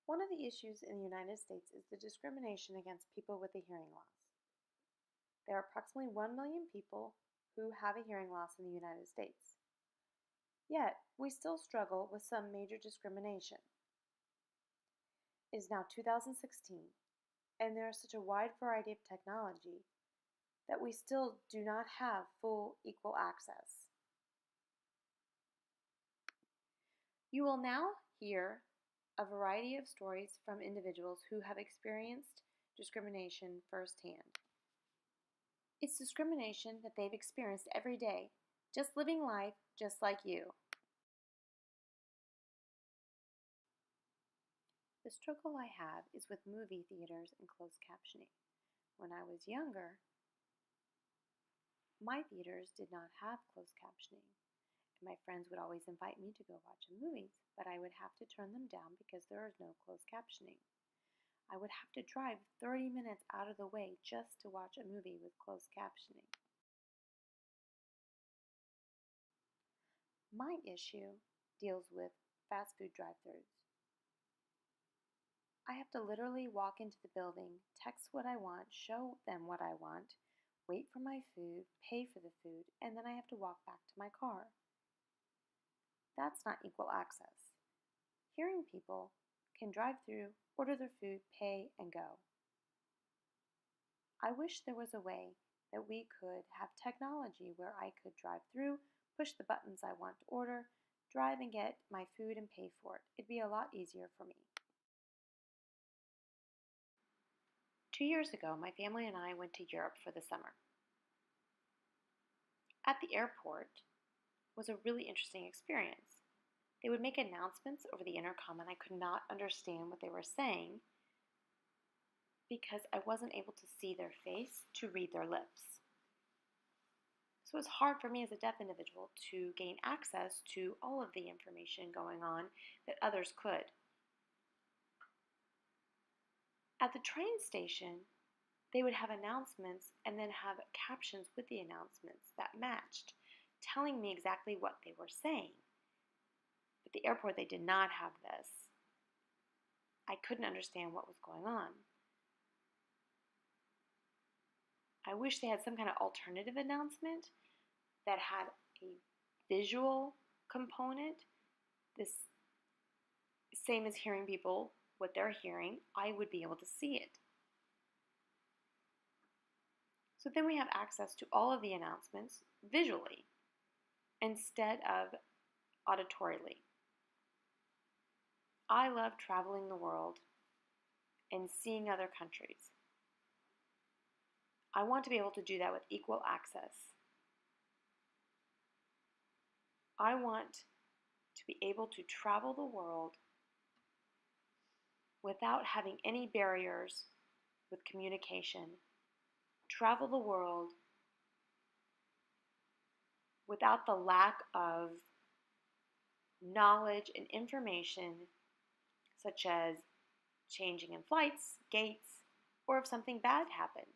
One of the issues in the United States is the discrimination against people with a hearing loss. There are approximately 1 million people who have a hearing loss in the United States. Yet, we still struggle with some major discrimination. It is now 2016, and there is such a wide variety of technology that we still do not have full equal access. You will now hear a variety of stories from individuals who have experienced discrimination firsthand. It's discrimination that they've experienced every day, just living life just like you. The struggle I have is with movie theaters and closed captioning. When I was younger, my theaters did not have closed captioning. And my friends would always invite me to go watch movies, but I would have to turn them down because there is no closed captioning. I would have to drive 30 minutes out of the way just to watch a movie with closed captioning. My issue deals with fast food drive-thrus. I have to literally walk into the building, text what I want, show them what I want, wait for my food, pay for the food, and then I have to walk back to my car. That's not equal access. Hearing people can drive through, order their food, pay, and go. I wish there was a way that we could have technology where I could drive through, push the buttons I want to order, drive and get my food and pay for it. It'd be a lot easier for me. 2 years ago, my family and I went to Europe for the summer. At the airport was a really interesting experience. They would make announcements over the intercom and I could not understand what they were saying because I wasn't able to see their face to read their lips. So it was hard for me as a deaf individual to gain access to all of the information going on that others could. At the train station, they would have announcements and then have captions with the announcements that matched, telling me exactly what they were saying. At the airport, they did not have this. I couldn't understand what was going on. I wish they had some kind of alternative announcement that had a visual component, this same as hearing people what they're hearing. I would be able to see it. So then we have access to all of the announcements visually instead of auditorily. I love traveling the world and seeing other countries. I want to be able to do that with equal access. I want to be able to travel the world without having any barriers with communication. Travel the world without the lack of knowledge and information, such as changing in flights, gates, or if something bad happened.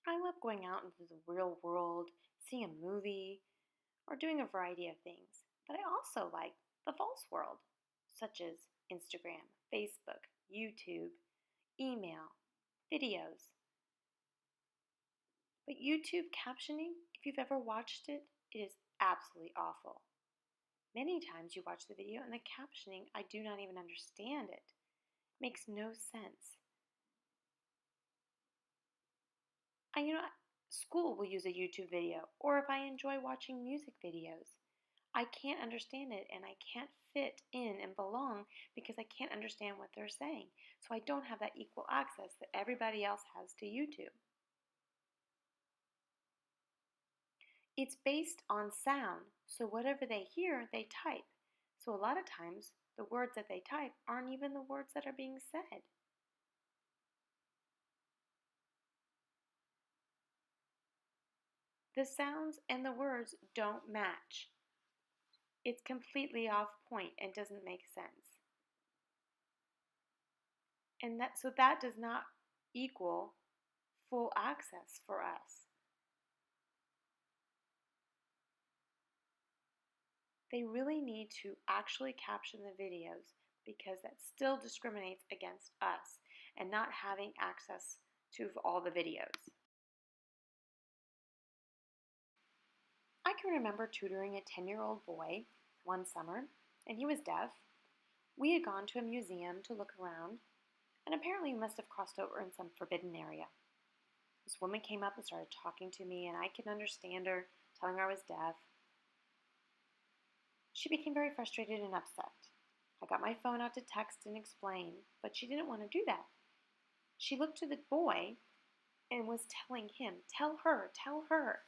I love going out into the real world, seeing a movie, or doing a variety of things. But I also like the false world, such as Instagram, Facebook, YouTube, email, videos. But YouTube captioning, if you've ever watched it, it is absolutely awful. Many times you watch the video and the captioning, I do not even understand it. It makes no sense. School will use a YouTube video, or if I enjoy watching music videos, I can't understand it and I can't fit in and belong because I can't understand what they're saying. So I don't have that equal access that everybody else has to YouTube. It's based on sound, so whatever they hear, they type. So a lot of times, the words that they type aren't even the words that are being said. The sounds and the words don't match. It's completely off point and doesn't make sense. And that does not equal full access for us. They really need to actually caption the videos because that still discriminates against us and not having access to all the videos. I can remember tutoring a 10-year-old boy one summer, and he was deaf. We had gone to a museum to look around, and apparently we must have crossed over in some forbidden area. This woman came up and started talking to me, and I could understand her, telling her I was deaf. She became very frustrated and upset. I got my phone out to text and explain, but she didn't want to do that. She looked to the boy and was telling him, "Tell her, tell her."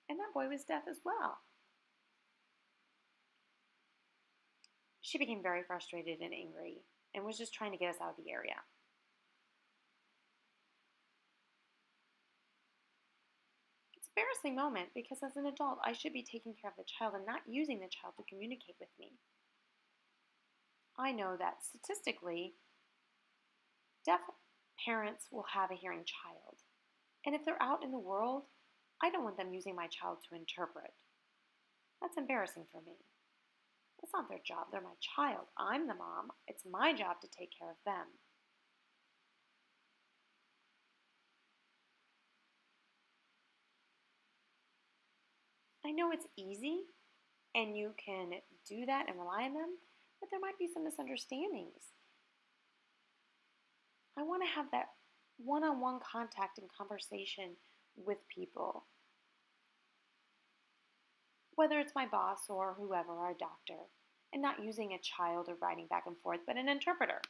And that boy was deaf as well. She became very frustrated and angry and was just trying to get us out of the area. It's an embarrassing moment because as an adult, I should be taking care of the child and not using the child to communicate with me. I know that statistically, deaf parents will have a hearing child. And if they're out in the world, I don't want them using my child to interpret. That's embarrassing for me. It's not their job. They're my child. I'm the mom. It's my job to take care of them. I know it's easy and you can do that and rely on them, but there might be some misunderstandings. I want to have that one-on-one contact and conversation with people, whether it's my boss or whoever, or a doctor, and not using a child or writing back and forth, but an interpreter.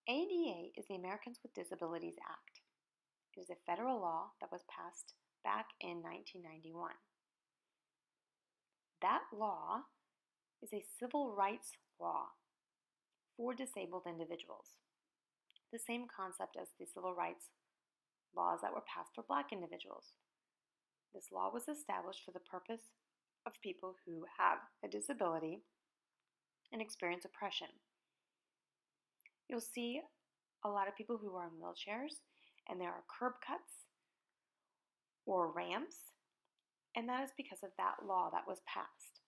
ADA is the Americans with Disabilities Act. It is a federal law that was passed back in 1991. That law is a civil rights law for disabled individuals. The same concept as the civil rights laws that were passed for Black individuals. This law was established for the purpose of people who have a disability and experience oppression. You'll see a lot of people who are in wheelchairs, and there are curb cuts or ramps, and that is because of that law that was passed.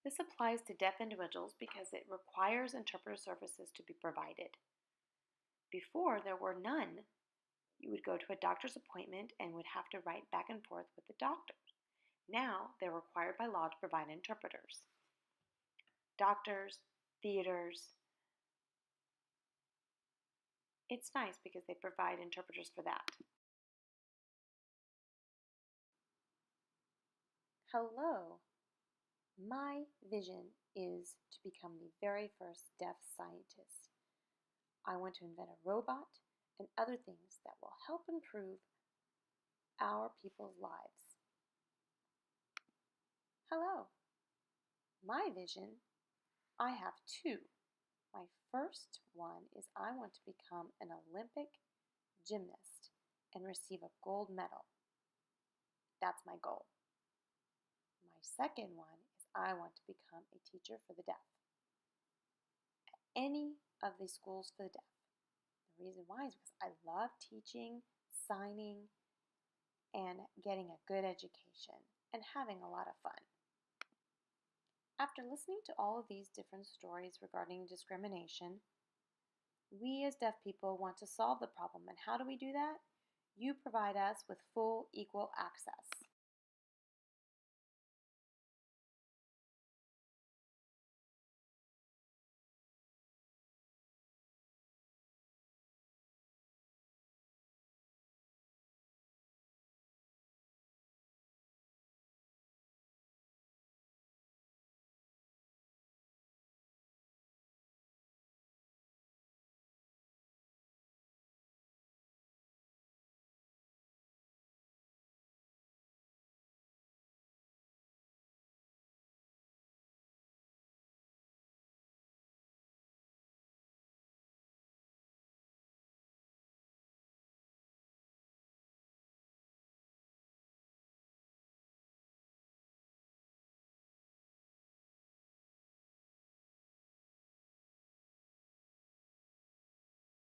This applies to deaf individuals because it requires interpreter services to be provided. Before, there were none. You would go to a doctor's appointment and would have to write back and forth with the doctor. Now, they're required by law to provide interpreters. Doctors, theaters, it's nice because they provide interpreters for that. Hello. My vision is to become the very first deaf scientist. I want to invent a robot and other things that will help improve our people's lives. Hello. My vision, I have two. My first one is I want to become an Olympic gymnast and receive a gold medal. That's my goal. My second one is I want to become a teacher for the deaf at any of the schools for the deaf. The reason why is because I love teaching, signing, and getting a good education and having a lot of fun. After listening to all of these different stories regarding discrimination, we as deaf people want to solve the problem. And how do we do that? You provide us with full equal access.